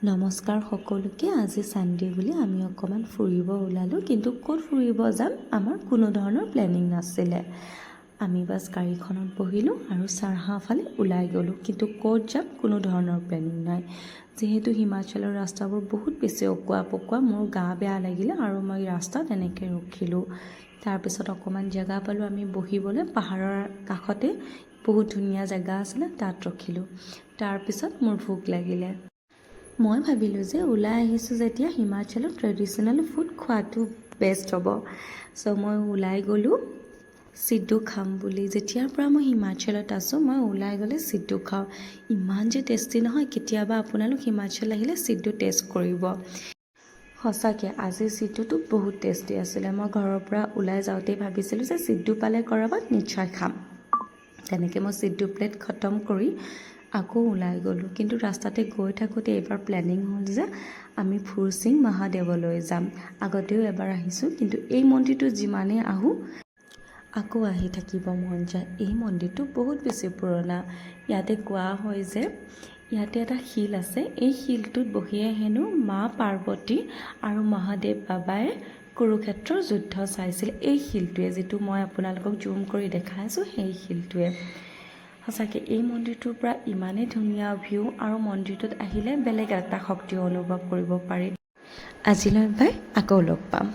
নমস্কাৰ সকলোকে। আজি সানডে বুলি আমি অকমান ফুৰিব ওলালোঁ, কিন্তু ক'ত ফুৰিব যাম আমাৰ কোনো ধৰণৰ প্লেনিং নাছিলে। আমি বাছ গাড়ীখনত বহিলোঁ আৰু চাৰহাঁ ফালে ওলাই গ'লোঁ, কিন্তু ক'ত যাম কোনো ধৰণৰ প্লেনিং নাই। যিহেতু হিমাচলৰ ৰাস্তাবোৰ বহুত বেছি অকোৱা পকোৱা, মোৰ গা বেয়া লাগিলে আৰু মই ৰাস্তাত এনেকৈ ৰখিলোঁ। তাৰপিছত অকণমান জেগা পালোঁ আমি বহিবলৈ, পাহাৰৰ কাষতে বহুত ধুনীয়া জেগা আছিলে, তাত ৰখিলোঁ। তাৰপিছত মোৰ ভোক লাগিলে। মই ভাবিলোঁ যে ওলাই আহিছোঁ যেতিয়া হিমাচলত ট্ৰেডিশ্যনেল ফুড খোৱাটো বেষ্ট হ'ব। চ' মই ওলাই গ'লোঁ সিদ্ধু খাম বুলি। যেতিয়াৰ পৰা মই হিমাচলত আছোঁ মই ওলাই গ'লে সিদ্ধু খাওঁ। ইমান যে টেষ্টি নহয়, কেতিয়াবা আপোনালোক হিমাচল আহিলে সিদ্ধু টেষ্ট কৰিব। সঁচাকৈ আজিৰ সিদ্ধুটো বহুত টেষ্টি আছিলে। মই ঘৰৰ পৰা ওলাই যাওঁতেই ভাবিছিলোঁ যে সিদ্ধু পালে ক'ৰবাত নিশ্চয় খাম। তেনেকৈ মই সিদ্ধু প্লেট খতম কৰি আকৌ ওলাই গ'লোঁ। কিন্তু ৰাস্তাতে গৈ থাকোঁতে এইবাৰ প্লেনিং হ'ল যে আমি ফুৰচিং মহাদেৱলৈ যাম। আগতেও এবাৰ আহিছোঁ, কিন্তু এই মন্দিৰটো যিমানেই আহোঁ আকৌ আহি থাকিব মন যায়। এই মন্দিৰটো বহুত বেছি পুৰণা। ইয়াতে কোৱা হয় যে ইয়াতে এটা শিল আছে, এই শিলটোত বহিয়ে হেনো মা পাৰ্বতী আৰু মহাদেৱ বাবাই কুৰুক্ষেত্ৰৰ যুদ্ধ চাইছিল। এই শিলটোৱে, যিটো মই আপোনালোকক জুম কৰি দেখাইছোঁ, সেই শিলটোৱে। সঁচাকৈ এই মন্দিৰটোৰ পৰা ইমানেই ধুনীয়া ভিউ, আৰু মন্দিৰটোত আহিলে বেলেগ এটা শক্তি অনুভৱ কৰিব পাৰি। আজিলৈ বাই, আকৌ লগ পাম।